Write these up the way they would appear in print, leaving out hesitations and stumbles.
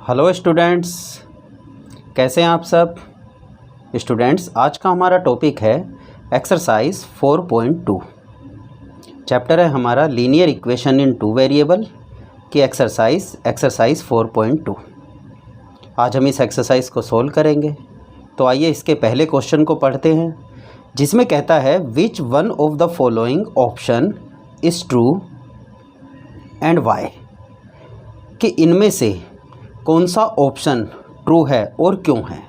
Hello students, कैसे हैं आप सब। स्टूडेंट्स, आज का हमारा टॉपिक है एक्सरसाइज 4.2। चैप्टर है हमारा linear equation in two variable की एक्सरसाइज 4.2। आज हम इस एक्सरसाइज को सोल्व करेंगे। तो आइए इसके पहले क्वेश्चन को पढ़ते हैं, जिसमें कहता है which one of the following option is true and why, कि इनमें से कौन सा ऑप्शन ट्रू है और क्यों है।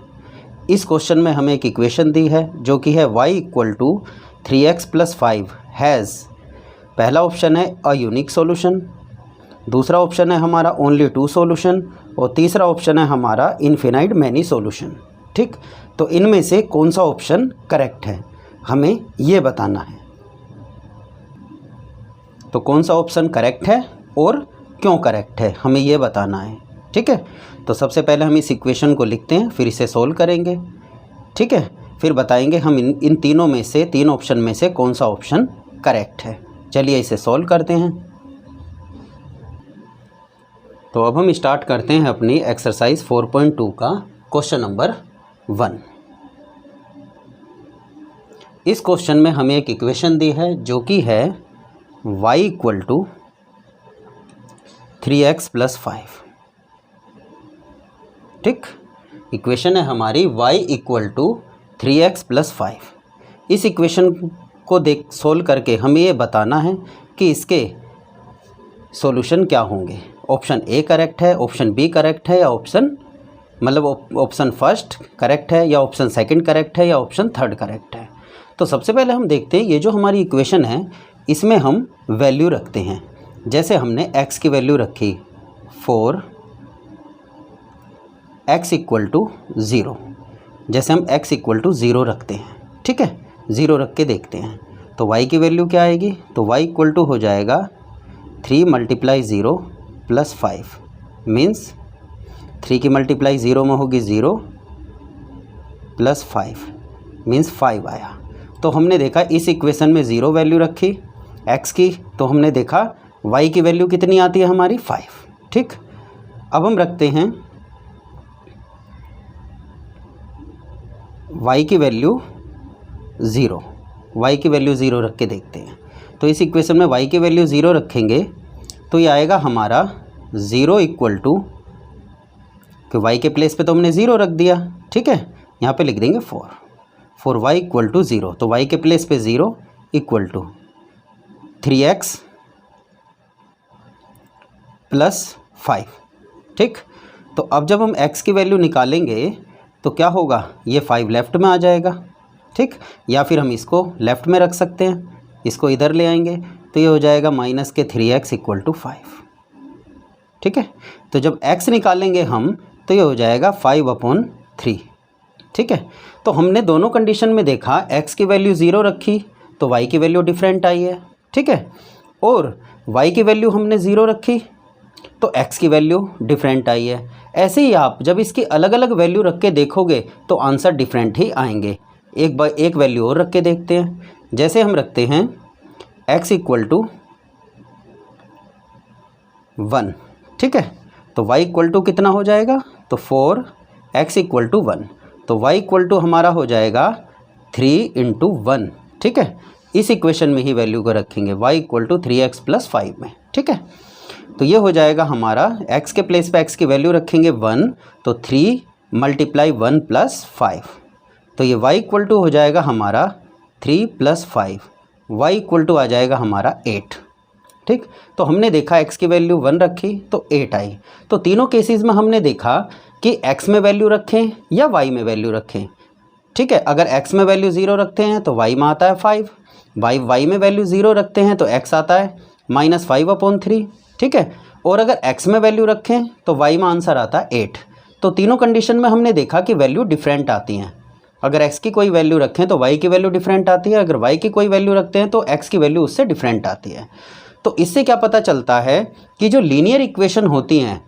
इस क्वेश्चन में हमें एक इक्वेशन दी है जो कि है y = 3x + 5 हैज़, पहला ऑप्शन है अ यूनिक सॉल्यूशन, दूसरा ऑप्शन है हमारा ओनली 2 सॉल्यूशन और तीसरा ऑप्शन है हमारा इन्फिनाइट मैनी सॉल्यूशन। ठीक, तो इनमें से कौन सा ऑप्शन करेक्ट है हमें ये बताना है। तो कौन सा ऑप्शन करेक्ट है और क्यों करेक्ट है हमें ये बताना है। ठीक है, तो सबसे पहले हम इस इक्वेशन को लिखते हैं, फिर इसे सोल्व करेंगे। ठीक है, फिर बताएंगे हम इन तीनों में से, तीन ऑप्शन में से कौन सा ऑप्शन करेक्ट है। चलिए इसे सोल्व करते हैं। तो अब हम स्टार्ट करते हैं अपनी एक्सरसाइज 4.2 का क्वेश्चन नंबर 1। इस क्वेश्चन में हमें एक इक्वेशन दी है जो कि है y = 3x + 5। ठीक, इक्वेशन है हमारी y = 3x + 5। इस इक्वेशन को सोल्व करके हमें ये बताना है कि इसके सॉल्यूशन क्या होंगे। ऑप्शन ए करेक्ट है, ऑप्शन बी करेक्ट है, या ऑप्शन फर्स्ट करेक्ट है, या ऑप्शन सेकंड करेक्ट है, या ऑप्शन थर्ड करेक्ट है। तो सबसे पहले हम देखते हैं ये जो हमारी इक्वेशन है इसमें हम वैल्यू रखते हैं। जैसे हमने x की वैल्यू रखी 4, x = 0। जैसे हम x = 0 रखते हैं, ठीक है, 0 रख के देखते हैं तो y की वैल्यू क्या आएगी। तो y = हो जाएगा 3 × 0 + 5, मीन्स 3 की मल्टीप्लाई 0 में होगी 0 + 5 मीन्स 5 आया। तो हमने देखा इस इक्वेशन में 0 वैल्यू रखी x की, तो हमने देखा y की वैल्यू कितनी आती है हमारी 5। ठीक, अब हम रखते हैं y की वैल्यू 0, y की वैल्यू 0 रख के देखते हैं। तो इस इक्वेशन में y की वैल्यू 0 रखेंगे तो ये आएगा हमारा 0 = कि y के प्लेस पे तो हमने 0 रख दिया, ठीक है, यहाँ पे लिख देंगे 4 y = 0। तो y के प्लेस पे 0 = 3x + 5। ठीक, तो अब जब हम x की वैल्यू निकालेंगे तो क्या होगा, ये 5 लेफ़्ट में आ जाएगा। ठीक, या फिर हम इसको लेफ़्ट में रख सकते हैं, इसको इधर ले आएंगे तो ये हो जाएगा -3x = 5। ठीक है, तो जब x निकालेंगे हम तो ये हो जाएगा 5/3। ठीक है, तो हमने दोनों कंडीशन में देखा x की वैल्यू 0 रखी तो y की वैल्यू डिफरेंट आई है। ठीक है, और y की वैल्यू हमने 0 रखी तो x की वैल्यू डिफरेंट आई है। ऐसे ही आप जब इसकी अलग अलग वैल्यू रख के देखोगे तो आंसर डिफरेंट ही आएंगे। एक वैल्यू और रख के देखते हैं। जैसे हम रखते हैं x = 1। ठीक है, तो y = कितना हो जाएगा, तो 4x = 1, तो y = हमारा हो जाएगा 3 × 1। ठीक है, इस इक्वेशन में ही वैल्यू को रखेंगे y = 3x + 5 में। ठीक है, तो ये हो जाएगा हमारा x के प्लेस पे x की वैल्यू रखेंगे 1, तो 3 × 1 + 5, तो ये y = हो जाएगा हमारा 3 + 5, y = आ जाएगा हमारा 8। ठीक, तो हमने देखा x की वैल्यू 1 रखी तो 8 आई। तो तीनों केसेस में हमने देखा कि x में वैल्यू रखें या y में वैल्यू रखें। ठीक है, अगर x में वैल्यू 0 रखते हैं तो y में आता है 5, y में वैल्यू 0 रखते हैं तो x आता है -5/3। ठीक है, और अगर x में वैल्यू रखें तो y में आंसर आता है 8। तो तीनों कंडीशन में हमने देखा कि वैल्यू डिफरेंट आती हैं। अगर x की कोई वैल्यू रखें तो y की वैल्यू डिफरेंट आती है, अगर y की कोई वैल्यू रखते हैं तो x की वैल्यू उससे डिफरेंट आती है। तो इससे क्या पता चलता है कि जो लीनियर इक्वेशन होती हैं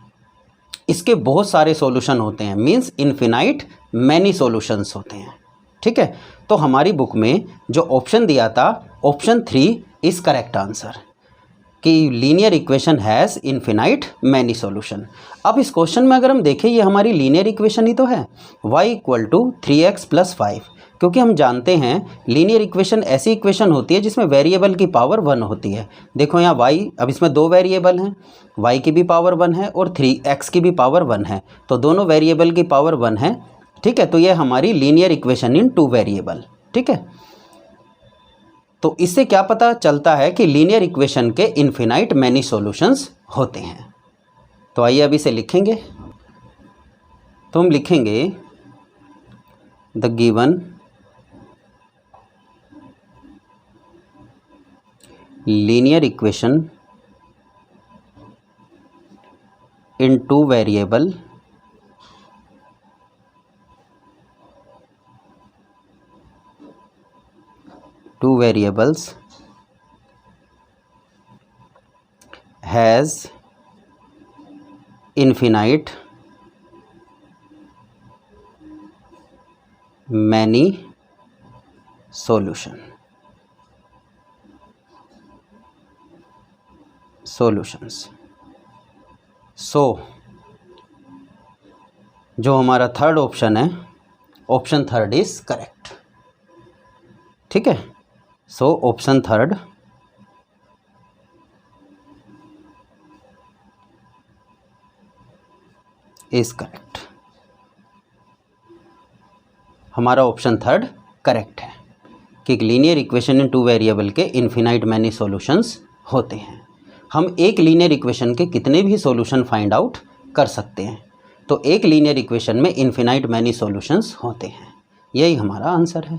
इसके बहुत सारे सॉल्यूशन होते हैं, मींस इन्फिनाइट मैनी सॉल्यूशंस होते हैं। ठीक है, तो हमारी बुक में जो ऑप्शन दिया था ऑप्शन 3 इज़ करेक्ट आंसर। कि linear equation has infinite many solution. अब इस क्वेश्चन में अगर हम देखें ये हमारी लीनियर इक्वेशन ही तो है, y इक्वल टू 3x + 5, क्योंकि हम जानते हैं लीनियर इक्वेशन ऐसी इक्वेशन होती है जिसमें वेरिएबल की पावर 1 होती है। देखो यहाँ y, अब इसमें दो वेरिएबल हैं, y की भी पावर 1 है और 3x की भी पावर 1 है, तो दोनों वेरिएबल की पावर 1 है। ठीक है, तो ये हमारी लीनियर इक्वेशन इन 2 वेरिएबल। ठीक है, तो इससे क्या पता चलता है कि लीनियर इक्वेशन के इन्फिनाइट मैनी सॉल्यूशंस होते हैं। तो आइए अब इसे लिखेंगे। तो हम लिखेंगे the given linear equation in 2 variable has infinite many solutions। सो जो हमारा थर्ड ऑप्शन है, ऑप्शन थर्ड इज करेक्ट। ठीक है, so option third is correct. हमारा ऑप्शन थर्ड करेक्ट है कि लीनियर इक्वेशन इन 2 वेरिएबल के इन्फिनाइट मैनी सॉल्यूशंस होते हैं। हम एक लीनियर इक्वेशन के कितने भी सॉल्यूशन फाइंड आउट कर सकते हैं, तो एक लीनियर इक्वेशन में इन्फिनाइट मैनी सॉल्यूशंस होते हैं। यही हमारा आंसर है।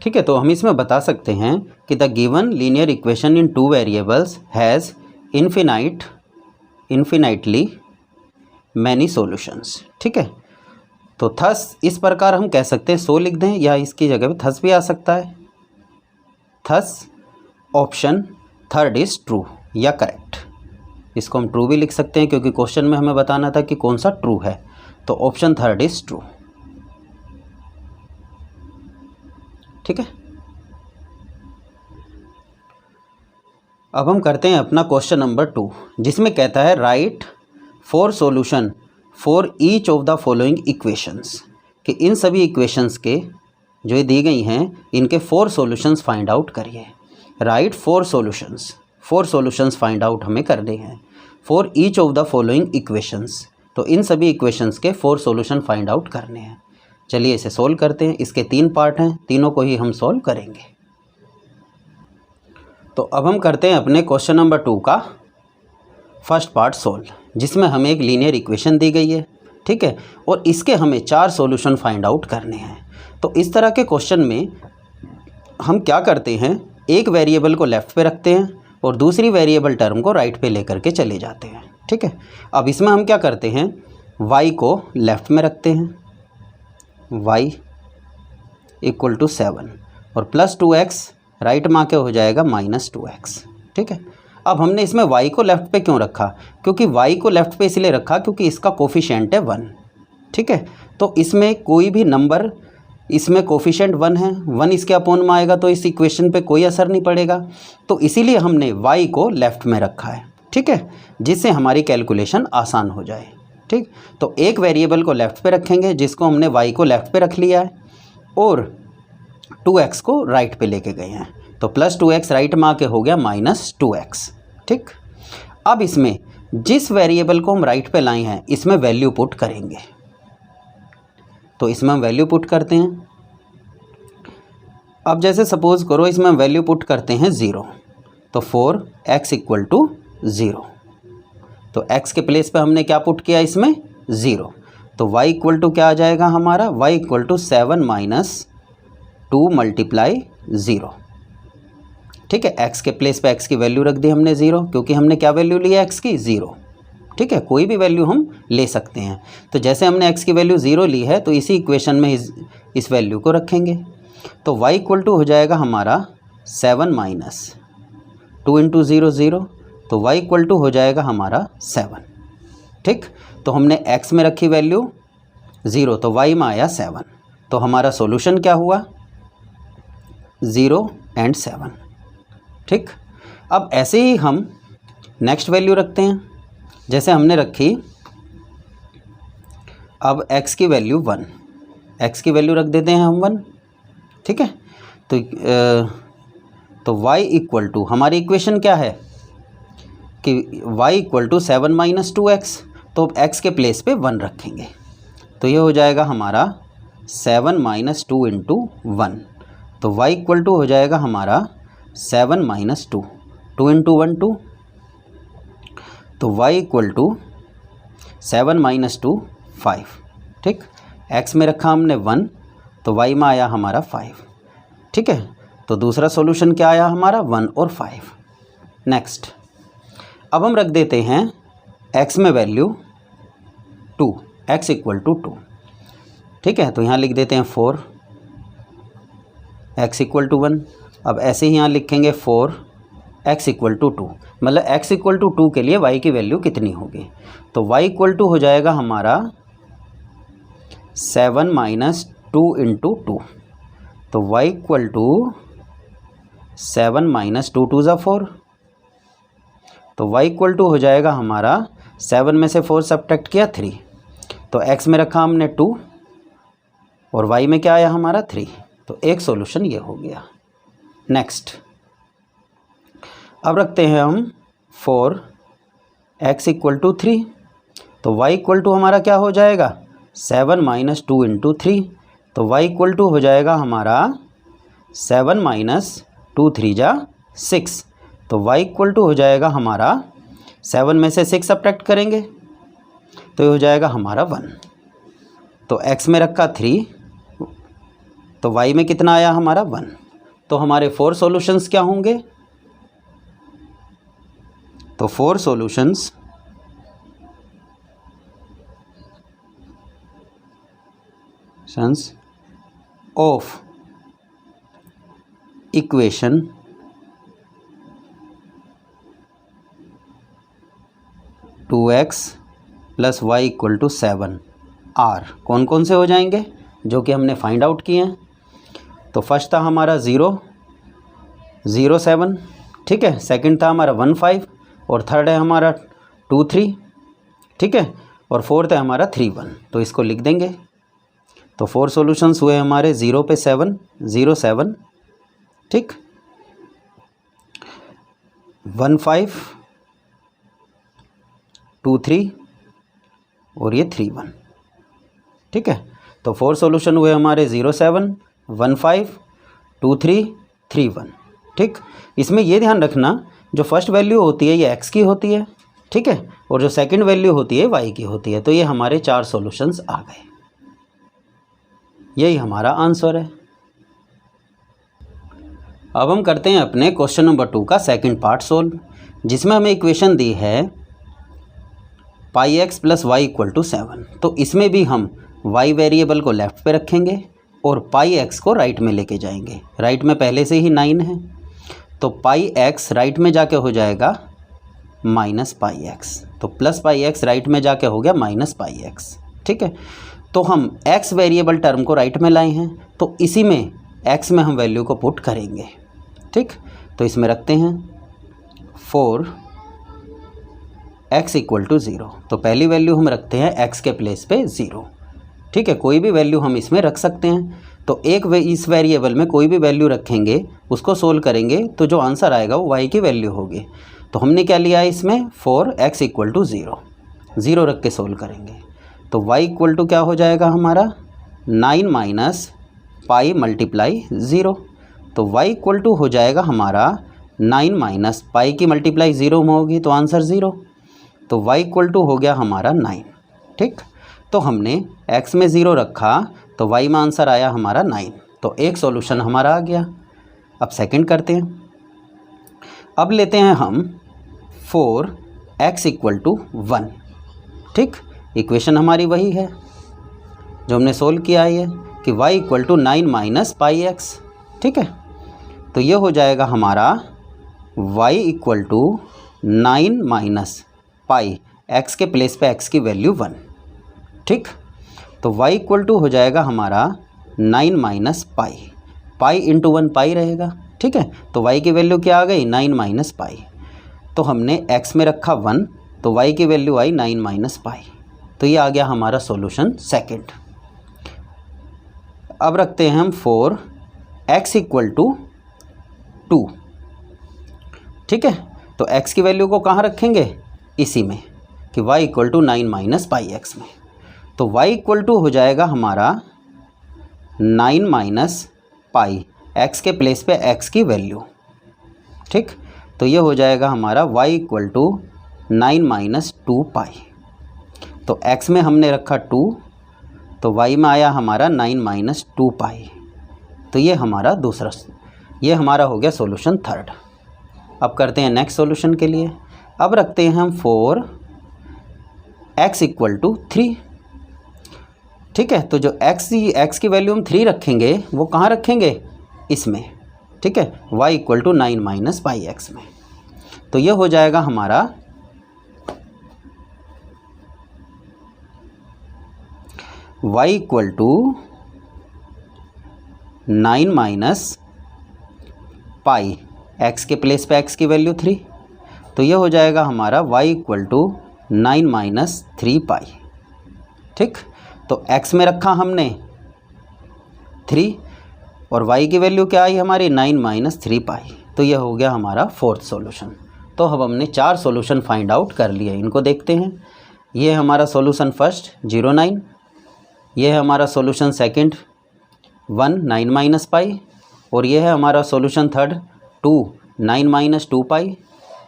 ठीक है, तो हम इसमें बता सकते हैं कि the given linear equation in 2 variables has infinitely many solutions. ठीक है, तो थस इस प्रकार हम कह सकते हैं, सो लिख दें या इसकी जगह पे थस भी आ सकता है। Thus option third is true या करेक्ट। इसको हम ट्रू भी लिख सकते हैं क्योंकि क्वेश्चन में हमें बताना था कि कौन सा ट्रू है, तो ऑप्शन थर्ड इज़ ट्रू। ठीक है, अब हम करते हैं अपना क्वेश्चन नंबर 2, जिसमें कहता है right 4 solution for each of the following equations, कि इन सभी इक्वेशंस के जो ये दी गई हैं इनके 4 सॉल्यूशंस फाइंड आउट करिए। राइट 4 सॉल्यूशंस फाइंड आउट हमें करने हैं for each of the following equations, तो इन सभी इक्वेशंस के 4 सॉल्यूशन फाइंड आउट करने हैं। चलिए इसे सोल्व करते हैं। इसके 3 पार्ट हैं, तीनों को ही हम सोल्व करेंगे। तो अब हम करते हैं अपने क्वेश्चन नंबर 2 का फर्स्ट पार्ट सोल्व, जिसमें हमें एक लीनियर इक्वेशन दी गई है। ठीक है, और इसके हमें 4 सॉल्यूशन फाइंड आउट करने हैं। तो इस तरह के क्वेश्चन में हम क्या करते हैं, एक वेरिएबल को लेफ़्ट पे रखते हैं और दूसरी वेरिएबल टर्म को राइट पे लेकर के चले जाते हैं। ठीक है, अब इसमें हम क्या करते हैं, y को लेफ़्ट में रखते हैं, y इक्वल टू 7 और +2x राइट में आके हो जाएगा -2x। ठीक है, अब हमने इसमें y को लेफ़्ट पे क्यों रखा, क्योंकि y को लेफ़्ट पे इसलिए रखा क्योंकि इसका कोफिशिएंट है 1। ठीक है, तो इसमें कोई भी नंबर, इसमें कोफिशिएंट 1 है, 1 इसके अपोन में आएगा तो इस इक्वेशन पे कोई असर नहीं पड़ेगा, तो इसीलिए हमने y को लेफ़्ट में रखा है। ठीक है, जिससे हमारी कैलकुलेशन आसान हो जाए। ठीक, तो एक वेरिएबल को लेफ़्ट पे रखेंगे जिसको हमने y को लेफ़्ट पे रख लिया है और 2x को राइट पे लेके गए हैं, तो +2x राइट में आके हो गया -2x। ठीक, अब इसमें जिस वेरिएबल को हम राइट पे लाए हैं इसमें वैल्यू पुट करेंगे, तो इसमें हम वैल्यू पुट करते हैं। अब जैसे सपोज़ करो इसमें हम वैल्यू पुट करते हैं 0, तो 4x इक्वल टू 0, तो x के प्लेस पे हमने क्या पुट किया इसमें 0, तो y इक्वल टू क्या आ जाएगा हमारा, y इक्वल टू 7 - 2 × 0। ठीक है, x के प्लेस पे x की वैल्यू रख दी हमने 0, क्योंकि हमने क्या वैल्यू ली है x की 0। ठीक है, कोई भी वैल्यू हम ले सकते हैं, तो जैसे हमने x की वैल्यू 0 ली है तो इसी इक्वेशन में इस वैल्यू को रखेंगे, तो y इक्वल टू हो जाएगा हमारा 7 - 2 × 0 0, तो y इक्वल टू हो जाएगा हमारा 7। ठीक, तो हमने x में रखी वैल्यू 0 तो y में आया 7, तो हमारा सॉल्यूशन क्या हुआ 0 और 7। ठीक, अब ऐसे ही हम नेक्स्ट वैल्यू रखते हैं, जैसे हमने रखी अब x की वैल्यू 1, x की वैल्यू रख देते हैं हम 1, ठीक है। तो y इक्वल टू, हमारी इक्वेशन क्या है कि y equal to 7 minus 2x, तो अब x के प्लेस पे 1 रखेंगे, तो ये हो जाएगा हमारा 7 माइनस 2 इंटू 1, तो y इक्वल टू हो जाएगा हमारा 7 माइनस 2, 2 इंटू 1 2, तो y इक्वल टू 7 माइनस 2 5, ठीक। x में रखा हमने 1, तो y में आया हमारा 5, ठीक है। तो दूसरा सॉल्यूशन क्या आया हमारा 1 और 5। नेक्स्ट अब हम रख देते हैं x में वैल्यू 2, x इक्वल टू 2, ठीक है। तो यहाँ लिख देते हैं 4, x इक्वल टू 1। अब ऐसे ही यहाँ लिखेंगे 4, x इक्वल टू 2, मतलब x इक्वल टू 2 के लिए y की वैल्यू कितनी होगी, तो y इक्वल टू हो जाएगा हमारा 7 माइनस 2 इंटू 2, तो y इक्वल टू 7 माइनस 2 2 ज़ा 4, तो y इक्वल टू हो जाएगा हमारा 7 में से 4 सब्ट्रैक्ट किया 3, तो x में रखा हमने 2 और y में क्या आया हमारा 3, तो एक सॉल्यूशन ये हो गया। नेक्स्ट अब रखते हैं हम 4, x इक्वल टू 3, तो y इक्वल टू हमारा क्या हो जाएगा 7 माइनस 2 इंटू 3, तो y इक्वल टू हो जाएगा हमारा 7 माइनस 2 3 जा 6, तो y इक्वल टू हो जाएगा हमारा 7 में से 6 सब्ट्रैक्ट करेंगे तो ये हो जाएगा हमारा 1, तो x में रखा 3, तो y में कितना आया हमारा 1, तो हमारे 4 सॉल्यूशंस क्या होंगे, तो 4 solutions of equation 2x plus y equal to 7 are कौन कौन से हो जाएंगे जो कि हमने फाइंड आउट किए हैं। तो फर्स्ट था हमारा 0 0 7, ठीक है। सेकंड था हमारा 1 5 और थर्ड है हमारा 2 3, ठीक है। और फोर्थ है हमारा 3 1, तो इसको लिख देंगे। तो 4 सॉल्यूशंस हुए हमारे 0 पे 7 0 7, ठीक, 1 5 2 3 और ये 3 1, ठीक है। तो 4 सॉल्यूशन हुए हमारे 0 7 1 5 2 3 3 1, ठीक। इसमें ये ध्यान रखना जो फर्स्ट वैल्यू होती है ये x की होती है, ठीक है, और जो सेकंड वैल्यू होती है y की होती है। तो ये हमारे 4 सॉल्यूशंस आ गए, यही हमारा आंसर है। अब हम करते हैं अपने क्वेश्चन नंबर 2 का सेकंड पार्ट सोल्व, जिसमें हमें इक्वेशन दी है pi x plus y equal to 7। तो इसमें भी हम y वेरिएबल को लेफ़्ट पे रखेंगे और पाई x को राइट में लेके जाएंगे। राइट में पहले से ही 9 है, तो पाई x राइट में जाके हो जाएगा माइनस पाई एक्स, तो प्लस पाई एक्स राइट में जाके हो गया माइनस पाई एक्स, ठीक है। तो हम x वेरिएबल टर्म को राइट में लाए हैं, तो इसी में x में हम वैल्यू को पुट करेंगे, ठीक। तो इसमें रखते हैं 4 x इक्वल टू 0, तो पहली वैल्यू हम रखते हैं x के प्लेस पे 0, ठीक है। कोई भी वैल्यू हम इसमें रख सकते हैं, तो इस वेरिएबल में कोई भी वैल्यू रखेंगे उसको सोल्व करेंगे तो जो आंसर आएगा वो y की वैल्यू होगी। तो हमने क्या लिया है इसमें 4x इक्वल टू 0, 0 रख के सोल्व करेंगे। तो y इक्वल टू क्या हो जाएगा हमारा 9 माइनस पाई मल्टीप्लाई 0, तो y इक्वल टू हो जाएगा हमारा 9 माइनस पाई की मल्टीप्लाई 0 में होगी तो आंसर 0, तो y इक्वल टू हो गया हमारा 9, ठीक। तो हमने x में 0 रखा तो y में आंसर आया हमारा 9, तो एक सॉल्यूशन हमारा आ गया। अब सेकंड करते हैं। अब लेते हैं हम 4x इक्वल टू 1, ठीक। इक्वेशन हमारी वही है जो हमने सोल्व किया है कि y equal to 9 minus pi x, ठीक है। तो ये हो जाएगा हमारा y equal to 9 minus pi, x के प्लेस पे x की वैल्यू 1, ठीक। तो y इक्वल टू हो जाएगा हमारा 9 माइनस पाई, पाई इंटू 1 पाई रहेगा, ठीक है। तो y की वैल्यू क्या आ गई 9 माइनस पाई। तो हमने x में रखा 1 तो y की वैल्यू आई 9 माइनस पाई। तो ये आ गया हमारा सॉल्यूशन सेकंड। अब रखते हैं हम 4 x इक्वल टू 2। ठीक है। तो x की वैल्यू को कहाँ रखेंगे, इसी में कि y equal to 9 minus pi x में। तो y इक्वल टू हो जाएगा हमारा 9 माइनस पाई, x के प्लेस पे x की वैल्यू। ठीक। तो ये हो जाएगा हमारा y इक्वल टू 9 माइनस 2 पाई। तो x में हमने रखा 2 तो y में आया हमारा 9 माइनस 2 पाई। तो ये हमारा दूसरा, ये हमारा हो गया सॉल्यूशन थर्ड। अब करते हैं नेक्स्ट सॉल्यूशन के लिए। अब रखते हैं हम 4 x इक्वल टू 3। ठीक है। तो जो x की वैल्यू हम 3 रखेंगे वो कहाँ रखेंगे, इसमें। ठीक है। y equal to 9 minus pi x में। तो ये हो जाएगा हमारा y equal to 9 minus pi, x के प्लेस पे x की वैल्यू 3। तो ये हो जाएगा हमारा y equal to 9 minus 3 pi. ठीक। तो x में रखा हमने 3 और y की वैल्यू क्या आई हमारी 9 माइनस 3 पाई। तो ये हो गया हमारा फोर्थ सॉल्यूशन। तो अब हमने 4 सॉल्यूशन फाइंड आउट कर लिए। इनको देखते हैं। ये हमारा सॉल्यूशन फर्स्ट 0 9, ये है हमारा सॉल्यूशन सेकंड 1 9 माइनस पाई, और ये है हमारा सॉल्यूशन थर्ड 2 9 माइनस 2 पाई,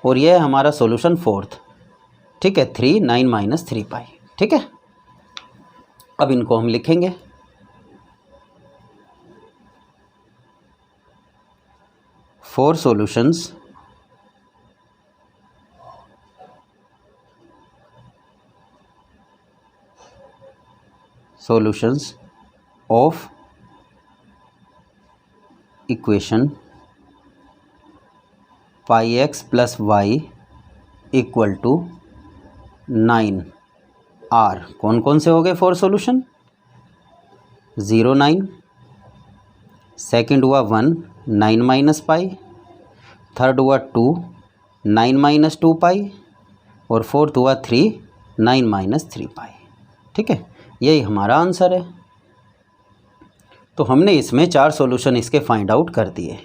और ये है हमारा सॉल्यूशन फोर्थ, ठीक है, 3 9 माइनस 3 पाई। ठीक है। अब इनको हम लिखेंगे। Four solutions of equation pi x plus y equal to 9 are. कौन कौन से हो गए 4 सॉल्यूशन, 0 9, सेकंड हुआ 1 9 माइनस पाई, थर्ड हुआ 2 9 माइनस 2 पाई, और फोर्थ हुआ 3 9 माइनस 3 पाई। ठीक है। यही हमारा आंसर है। तो हमने इसमें 4 सॉल्यूशन इसके फाइंड आउट कर दिए।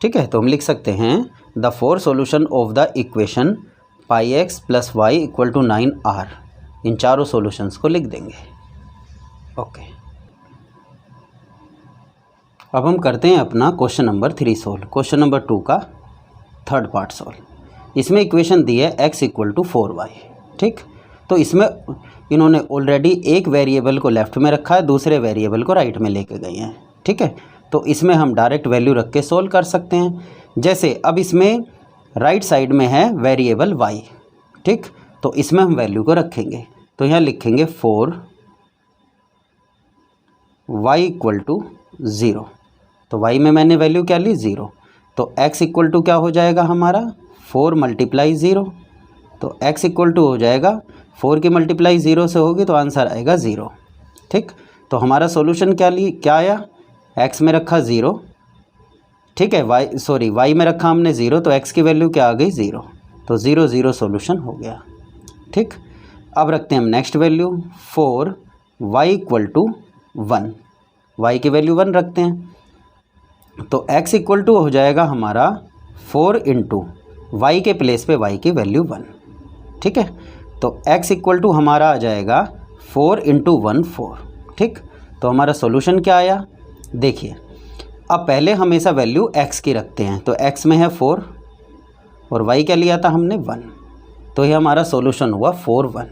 ठीक है। तो हम लिख सकते हैं the 4 solution of the equation pi x plus y equal to 9 are. इन चारों सॉल्यूशंस को लिख देंगे। ओके। अब हम करते हैं अपना question number 3 solve. Question number 2 का थर्ड पार्ट सोल्व। इसमें इक्वेशन दी है x इक्वल टू 4y। ठीक। तो इसमें इन्होंने ऑलरेडी एक वेरिएबल को लेफ़्ट में रखा है, दूसरे वेरिएबल को राइट में लेके गए हैं। ठीक है। तो इसमें हम डायरेक्ट वैल्यू रख के सोल्व कर सकते हैं। जैसे अब इसमें राइट साइड में है वेरिएबल y। ठीक। तो इसमें हम वैल्यू को रखेंगे। तो यहाँ लिखेंगे 4 y इक्वल टू 0। तो y में मैंने वैल्यू क्या ली 0। तो x इक्वल टू क्या हो जाएगा हमारा 4 मल्टीप्लाई 0। तो x इक्वल टू हो जाएगा 4 की मल्टीप्लाई 0 से होगी तो आंसर आएगा 0। ठीक। तो हमारा सॉल्यूशन क्या आया, x में रखा 0। ठीक है। y में रखा हमने 0 तो x की वैल्यू क्या आ गई 0। तो 0 0 सॉल्यूशन हो गया। ठीक। अब रखते हैं हम next value 4 y equal to 1। y की वैल्यू 1 रखते हैं। तो x इक्वल टू हो जाएगा हमारा 4 इंटू y के प्लेस पे y की वैल्यू 1। ठीक है। तो x इक्वल टू हमारा आ जाएगा 4 इंटू 1 4। ठीक। तो हमारा सॉल्यूशन क्या आया, देखिए। अब पहले हमेशा वैल्यू x की रखते हैं। तो x में है 4 और y क्या लिया था हमने 1। तो ये हमारा सॉल्यूशन हुआ 4 1।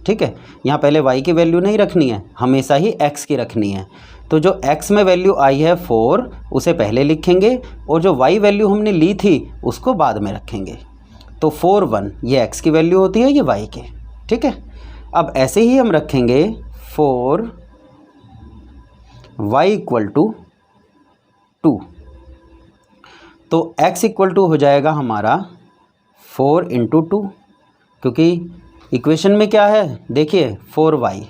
ठीक है। यहाँ पहले y की वैल्यू नहीं रखनी है, हमेशा ही x की रखनी है। तो जो x में वैल्यू आई है 4 उसे पहले लिखेंगे, और जो y वैल्यू हमने ली थी उसको बाद में रखेंगे। तो 4 1 ये x की वैल्यू होती है, ये y के। ठीक है। अब ऐसे ही हम रखेंगे 4 y इक्वल टू 2। तो x इक्वल टू हो जाएगा हमारा 4 इंटू 2, क्योंकि इक्वेशन में क्या है देखिए 4y,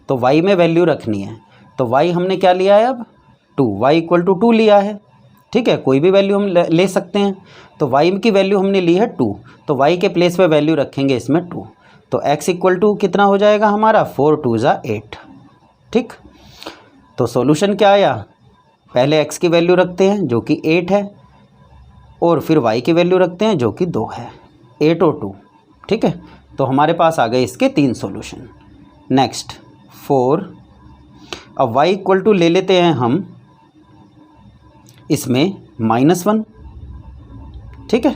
तो y में वैल्यू रखनी है। तो y हमने क्या लिया है अब 2, y इक्वल टू 2 लिया है, ठीक है, कोई भी वैल्यू हम ले सकते हैं। तो y की वैल्यू हमने ली है 2, तो y के प्लेस पे वैल्यू रखेंगे इसमें 2, तो x इक्वल टू कितना हो जाएगा हमारा 4 2 ज़ा 8, ठीक। तो सॉल्यूशन क्या आया, पहले x की वैल्यू रखते हैं जो कि 8 है, और फिर y की वैल्यू रखते हैं जो कि 2 है, 8 और 2, ठीक है। तो हमारे पास आ गए इसके 3 सॉल्यूशन। नेक्स्ट 4, अब y इक्वल टू ले लेते हैं हम इसमें -1, ठीक है,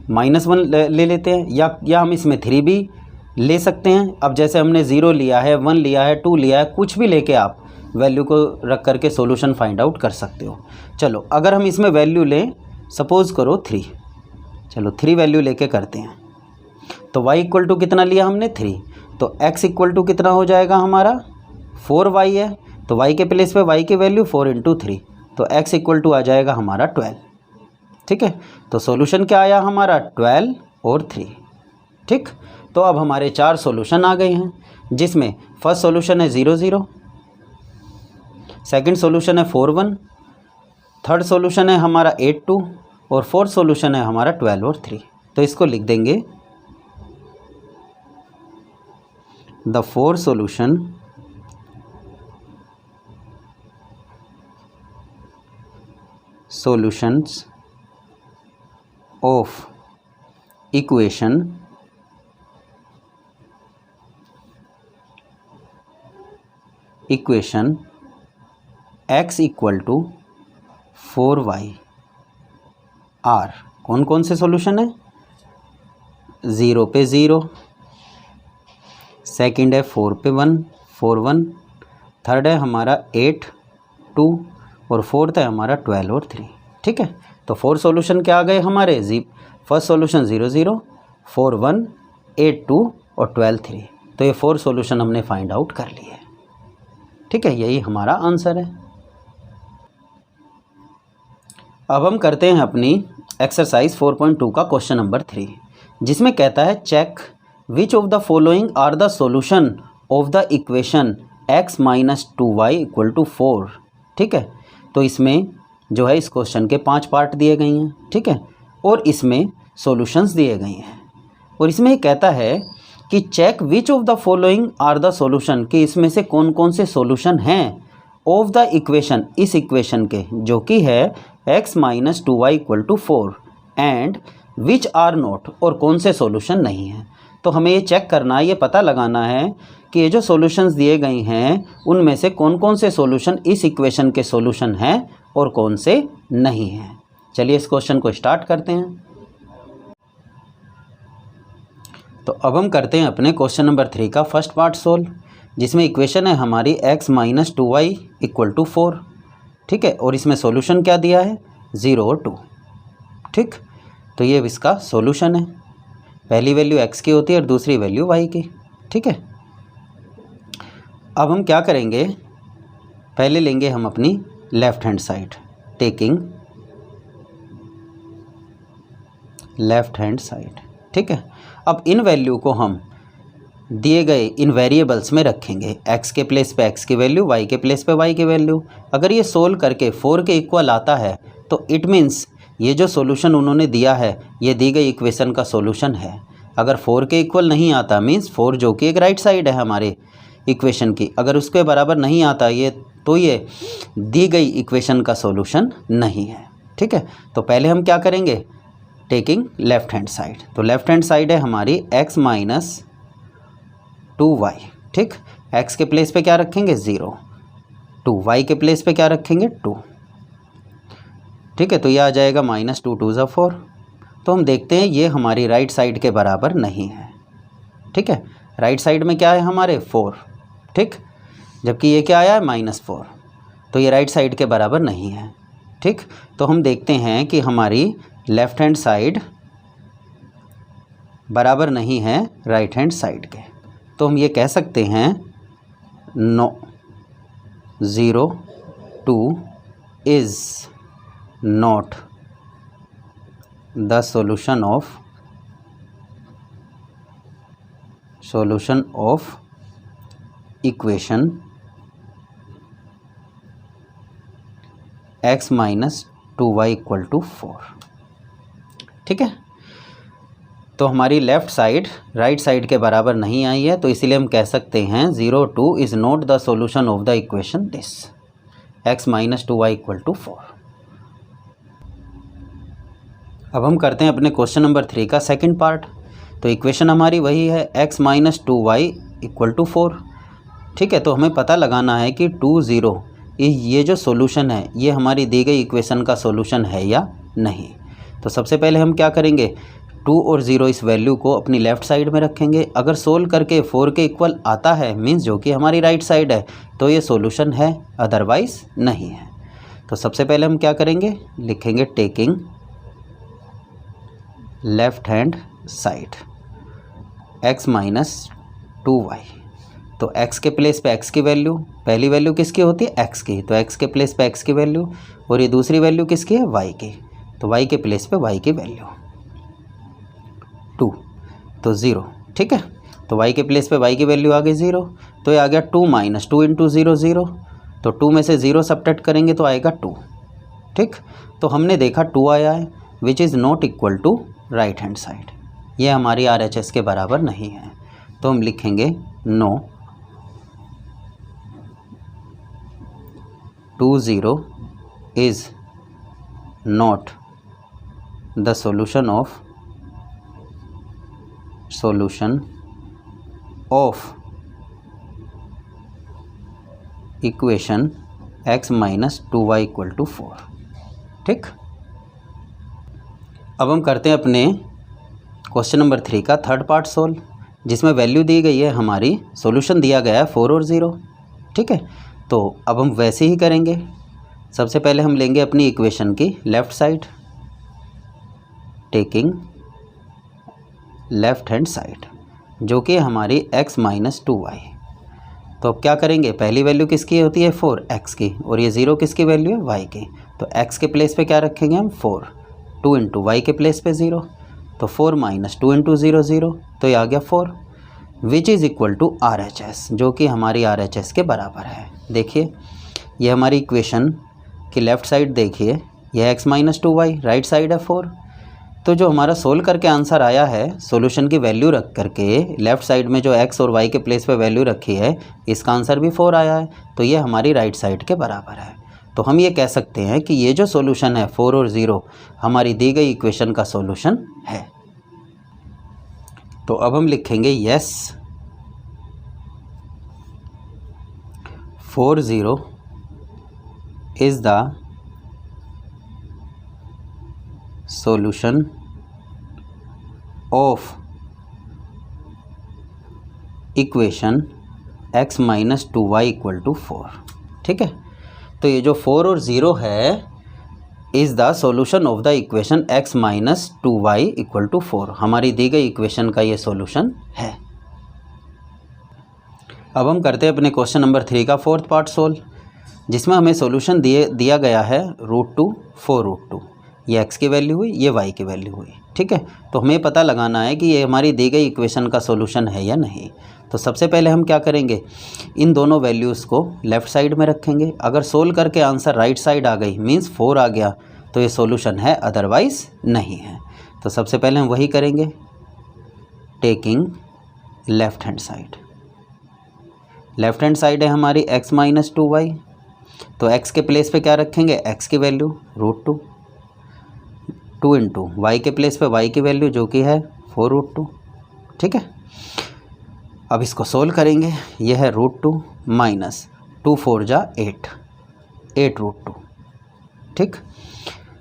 -1 ले लेते हैं, या हम इसमें 3 भी ले सकते हैं। अब जैसे हमने 0 लिया है, 1 लिया है, 2 लिया है, कुछ भी लेके आप वैल्यू को रख करके सॉल्यूशन फाइंड आउट कर सकते हो। चलो अगर हम इसमें वैल्यू लें, सपोज़ करो 3, चलो 3 वैल्यू लेके करते हैं। तो y इक्वल टू कितना लिया हमने 3, तो x इक्वल टू कितना हो जाएगा हमारा 4y है, तो y के प्लेस पे y की वैल्यू 4 × 3, तो x इक्वल टू आ जाएगा हमारा 12, ठीक है। तो सॉल्यूशन क्या आया हमारा 12 और 3, ठीक। तो अब हमारे 4 सॉल्यूशन आ गए हैं, जिसमें फर्स्ट सॉल्यूशन है 0 0, सेकंड सॉल्यूशन है 4 1, थर्ड सॉल्यूशन है हमारा 8 2, और फोर्थ सॉल्यूशन है हमारा 12 और 3। तो इसको लिख देंगे, the 4 solution solutions of equation x equal to 4y are. कौन कौन से सॉल्यूशन है, 0 पे 0, सेकंड है 4 पे 1 4 1, थर्ड है हमारा 8 2, और फोर्थ है हमारा 12 और 3, ठीक है। तो 4 सॉल्यूशन क्या आ गए हमारे, फर्स्ट सॉल्यूशन 0 0, 4 1, 8 2 और 12 3। तो ये 4 सॉल्यूशन हमने फाइंड आउट कर लिए, ठीक है, यही हमारा आंसर है। अब हम करते हैं अपनी एक्सरसाइज 4.2 का क्वेश्चन नंबर 3, जिसमें कहता है check which of the following are the solution of the equation x minus 2y equal to 4, ठीक है। तो इसमें जो है इस क्वेश्चन के 5 पार्ट दिए गए हैं, ठीक है, और इसमें सॉल्यूशंस दिए गए हैं, और इसमें ये कहता है कि check which of the following are the solution, कि इसमें से कौन कौन से सॉल्यूशन हैं ऑफ द इक्वेशन, इस इक्वेशन के, जो कि है x minus 2y equal to 4, and which are not, और कौन से सॉल्यूशन नहीं हैं। तो हमें ये चेक करना है, ये पता लगाना है कि ये जो सॉल्यूशंस दिए गए हैं उनमें से कौन कौन से सॉल्यूशन इस इक्वेशन के सॉल्यूशन हैं और कौन से नहीं हैं। चलिए इस क्वेश्चन को स्टार्ट करते हैं। तो अब हम करते हैं अपने क्वेश्चन नंबर 3 का फर्स्ट पार्ट सोल्व, जिसमें इक्वेशन है हमारी x minus 2y equal to 4, ठीक है, और इसमें सॉल्यूशन क्या दिया है 0 और 2, ठीक। तो ये इसका सॉल्यूशन है, पहली वैल्यू x की होती है और दूसरी वैल्यू y की, ठीक है। अब हम क्या करेंगे, पहले लेंगे हम अपनी left hand side, taking left hand side, ठीक है। अब इन वैल्यू को हम दिए गए इन वेरिएबल्स में रखेंगे, x के प्लेस पे x की वैल्यू, y के प्लेस पे y की वैल्यू। अगर ये सोल्व करके 4 के इक्वल आता है तो इट मीन्स ये जो सॉल्यूशन उन्होंने दिया है ये दी गई इक्वेशन का सॉल्यूशन है। अगर 4 के इक्वल नहीं आता मीन्स 4 जो कि एक राइट साइड है हमारे इक्वेशन की, अगर उसके बराबर नहीं आता ये, तो ये दी गई इक्वेशन का सॉल्यूशन नहीं है, ठीक है। तो पहले हम क्या करेंगे, टेकिंग लेफ़्ट हैंड साइड, तो लेफ़्ट हैंड साइड है हमारी x माइनस 2y, ठीक। x के प्लेस पे क्या रखेंगे 0, 2, y के प्लेस पे क्या रखेंगे 2, ठीक है। तो ये आ जाएगा -2 2 ज़ा 4। तो हम देखते हैं ये हमारी राइट साइड के बराबर नहीं है, ठीक है। राइट साइड में क्या है हमारे 4, ठीक, जबकि ये क्या आया है -4, तो ये राइट साइड के बराबर नहीं है, ठीक। तो हम देखते हैं कि हमारी लेफ़्ट हैंड साइड बराबर नहीं है राइट हैंड साइड के। तो हम ये कह सकते हैं no 0 2 is not the solution of equation x minus 2y equal to 4। ठीक है, तो हमारी लेफ़्ट साइड राइट साइड के बराबर नहीं आई है, तो इसीलिए हम कह सकते हैं 0 2 is not the solution of the equation this, x minus 2y equal to 4। अब हम करते हैं अपने क्वेश्चन नंबर 3 का सेकंड पार्ट। तो इक्वेशन हमारी वही है x minus 2y equal to 4। ठीक है, तो हमें पता लगाना है कि 2 0 ये जो सॉल्यूशन है ये हमारी दी गई इक्वेशन का सॉल्यूशन है या नहीं। तो सबसे पहले हम क्या करेंगे, 2 और 0 इस वैल्यू को अपनी लेफ़्ट साइड में रखेंगे। अगर सोल्व करके 4 के इक्वल आता है मीन्स जो कि हमारी राइट साइड है तो ये सॉल्यूशन है, अदरवाइज़ नहीं है। तो सबसे पहले हम क्या करेंगे, लिखेंगे taking left hand side x minus 2y। तो x के प्लेस पे x की वैल्यू, पहली वैल्यू किसकी होती है x की, तो x के प्लेस पे x की वैल्यू, और ये दूसरी वैल्यू किसकी है y की, तो y के प्लेस पे y की वैल्यू 2, तो 0। ठीक है, तो y के प्लेस पे y की वैल्यू आ गई 0, तो ये आ गया 2 माइनस 2 इंटू 0 0, तो 2 में से 0 सब्ट्रैक्ट करेंगे तो आएगा 2। ठीक, तो हमने देखा 2 आया है which is not equal to right hand side, ये हमारी RHS के बराबर नहीं है। तो हम लिखेंगे no 2 0 is not the solution of equation x minus 2y equal to 4। ठीक, अब हम करते हैं अपने क्वेश्चन नंबर 3 का थर्ड पार्ट सोल्व, जिसमें वैल्यू दी गई है हमारी, सॉल्यूशन दिया गया है 4 और 0। ठीक है, तो अब हम वैसे ही करेंगे। सबसे पहले हम लेंगे अपनी इक्वेशन की left side, taking left hand side जो कि हमारी x माइनस 2y। तो अब क्या करेंगे, पहली वैल्यू किसकी होती है 4, x की, और ये 0 किसकी वैल्यू है y की। तो x के प्लेस पे क्या रखेंगे हम 4, 2 इंटू वाई के प्लेस पे 0, तो 4 माइनस 2 इंटू 0 0, तो ये आ गया 4, which is equal to RHS जो कि हमारी RHS के बराबर है। देखिए ये हमारी इक्वेशन की लेफ़्ट साइड देखिए, यह x minus 2y, right side है 4। तो जो हमारा सोल्व करके आंसर आया है, सॉल्यूशन की वैल्यू रख करके लेफ़्ट साइड में जो x और y के प्लेस पे वैल्यू रखी है, इसका आंसर भी 4 आया है, तो ये हमारी राइट साइड के बराबर है। तो हम ये कह सकते हैं कि ये जो सॉल्यूशन है 4 और 0 हमारी दी गई इक्वेशन का सॉल्यूशन है। तो अब हम लिखेंगे yes 4 0 is the solution of equation x minus 2y equal to 4। ठीक है, तो ये जो 4 और 0 है is the solution of the equation x minus 2y equal to 4, हमारी दी गई इक्वेशन का ये सॉल्यूशन है। अब हम करते हैं अपने क्वेश्चन नंबर 3 का फोर्थ पार्ट सोल्व, जिसमें हमें सॉल्यूशन दिया गया है √2 4√2, ये x की वैल्यू हुई, ये y की वैल्यू हुई। ठीक है, तो हमें पता लगाना है कि ये हमारी दी गई इक्वेशन का सॉल्यूशन है या नहीं। तो सबसे पहले हम क्या करेंगे, इन दोनों वैल्यूज़ को लेफ़्ट साइड में रखेंगे। अगर सोल्व करके आंसर राइट साइड आ गई मीन्स 4 आ गया तो ये सॉल्यूशन है, अदरवाइज़ नहीं है। तो सबसे पहले हम वही करेंगे, taking left hand side. Left hand side है हमारी x माइनस 2y, तो x के प्लेस पे क्या रखेंगे, x की वैल्यू √2, 2 इंटू वाई के प्लेस पे y की वैल्यू जो कि है 4√2। ठीक है, अब इसको सोल्व करेंगे, यह है √2 माइनस 2 4 जा 8√2। ठीक,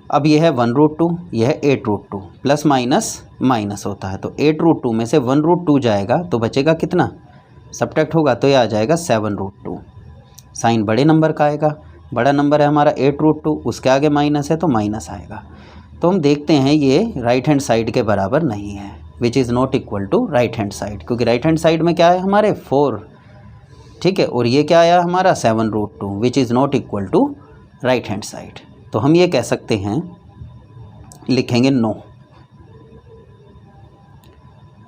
अब यह है 1√2, यह है 8√2, प्लस माइनस माइनस होता है, तो 8√2 में से 1√2 जाएगा तो बचेगा कितना, सब्ट्रैक्ट होगा तो यह आ जाएगा 7√2। साइन बड़े नंबर का आएगा, बड़ा नंबर है हमारा 8√2, उसके आगे माइनस है तो माइनस आएगा। तो हम देखते हैं ये राइट हैंड साइड के बराबर नहीं है, which is not equal to right hand side, क्योंकि राइट हैंड साइड में क्या है हमारे 4। ठीक है, और ये क्या आया हमारा 7√2, which is not equal to right hand side. तो हम ये कह सकते हैं, लिखेंगे no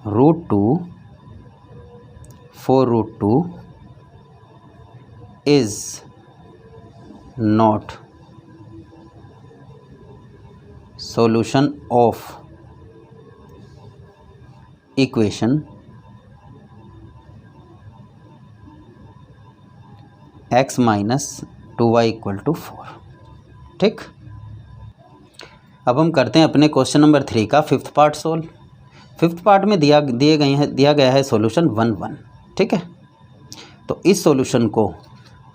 √2 4√2 is not solution of equation x minus 2y equal to 4। ठीक, अब हम करते हैं अपने क्वेश्चन नंबर 3 का fifth part solve. Fifth part में दिया गया है सॉल्यूशन 1 1। ठीक है, तो इस सॉल्यूशन को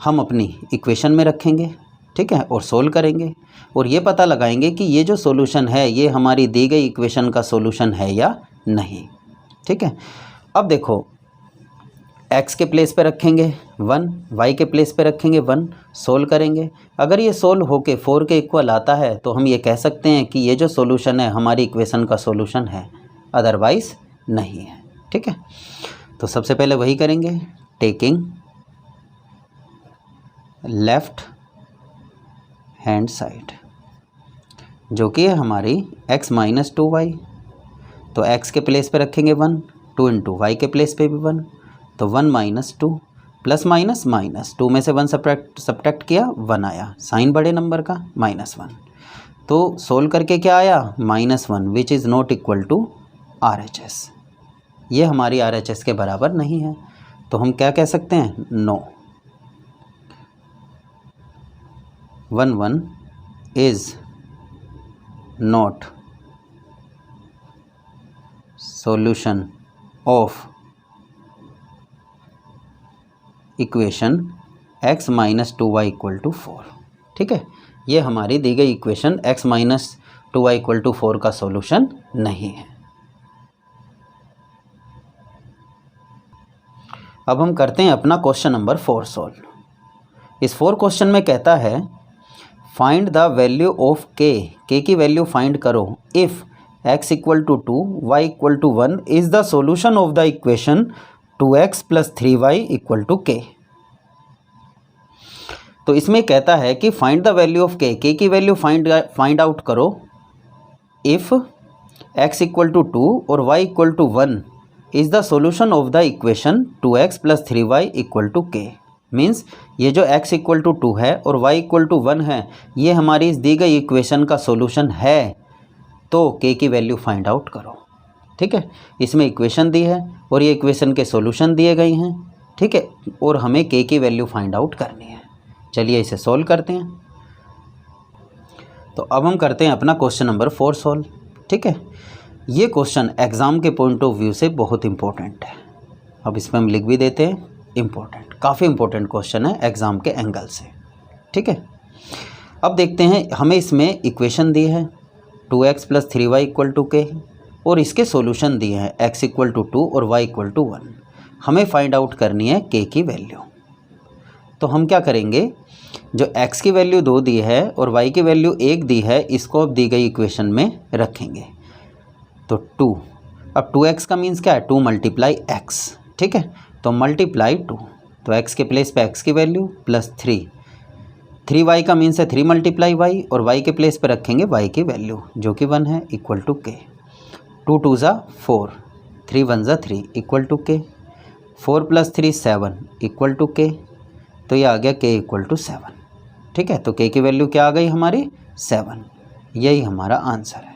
हम अपनी इक्वेशन में रखेंगे। ठीक है, और सोल्व करेंगे और ये पता लगाएंगे कि ये जो सॉल्यूशन है ये हमारी दी गई इक्वेशन का सॉल्यूशन है या नहीं। ठीक है, अब देखो x के प्लेस पे रखेंगे 1, y के प्लेस पे रखेंगे 1, सोल्व करेंगे। अगर ये सोल्व होके 4 के इक्वल आता है तो हम ये कह सकते हैं कि ये जो सॉल्यूशन है हमारी इक्वेशन का सॉल्यूशन है, अदरवाइज़ नहीं है। ठीक है, तो सबसे पहले वही करेंगे, टेकिंग लेफ़्ट हैंड साइड जो कि है हमारी x माइनस 2y, तो x के प्लेस पे रखेंगे 1, 2 इंटू वाई के प्लेस पे भी 1, तो 1 माइनस 2 प्लस माइनस माइनस 2 में से 1 सब्ट्रैक्ट किया 1 आया, साइन बड़े नंबर का -1, तो सोल्व करके क्या आया -1 which is not equal to RHS। ये हमारी RHS के बराबर नहीं है, तो हम क्या कह सकते हैं, no 1 1 is not solution of equation x minus 2y equal to 4। ठीक है, ये हमारी दी गई equation x minus 2y equal to 4 का सॉल्यूशन नहीं है। अब हम करते हैं अपना क्वेश्चन नंबर 4 सॉल्व। इस 4 क्वेश्चन में कहता है find the value of k की वैल्यू फाइंड करो if x equal to 2 y equal to 1 is the solution of the equation 2x plus 3y equal to k। तो इसमें कहता है कि find the value of k की value find out करो if x equal to 2 और y equal to 1 is the solution of the equation 2x plus 3y equal to k। Means ये जो x इक्वल टू 2 है और y equal to 1 है ये हमारी इस दी गई इक्वेशन का सॉल्यूशन है, तो k की वैल्यू फाइंड आउट करो। ठीक है, इसमें इक्वेशन दी है और ये इक्वेशन के सॉल्यूशन दिए गए हैं। ठीक है, और हमें k की वैल्यू फाइंड आउट करनी है। चलिए इसे सॉल्व करते हैं। तो अब हम करते हैं अपना क्वेश्चन नंबर 4 सॉल्व। ठीक है, ये क्वेश्चन एग्ज़ाम के पॉइंट ऑफ व्यू से बहुत इंपॉर्टेंट है। अब इसमें हम लिख भी देते हैं इम्पोर्टेंट, काफ़ी इंपॉर्टेंट क्वेश्चन है एग्ज़ाम के एंगल से। ठीक है, अब देखते हैं, हमें इसमें इक्वेशन दी है 2x plus 3y equal to k और इसके सॉल्यूशन दिए हैं x इक्वल टू 2 और y इक्वल टू 1। हमें फाइंड आउट करनी है k की वैल्यू। तो हम क्या करेंगे, जो x की वैल्यू 2 दी है और y की वैल्यू 1 दी है इसको अब दी गई इक्वेशन में रखेंगे। तो 2, अब 2x का मीन्स क्या है, 2 मल्टीप्लाई x। ठीक है, तो मल्टीप्लाई 2, तो x के प्लेस पे x की वैल्यू प्लस 3y का मीन्स है 3 मल्टीप्लाई y और y के प्लेस पे रखेंगे y की वैल्यू जो कि 1 है इक्वल टू k। 2 2 ज़ा 4, 3 1 ज़ा 3 equal to k, 4 plus 3 7 equal to k, तो ये आ गया k इक्वल टू 7। ठीक है, तो k की वैल्यू क्या आ गई हमारी 7, यही हमारा आंसर है।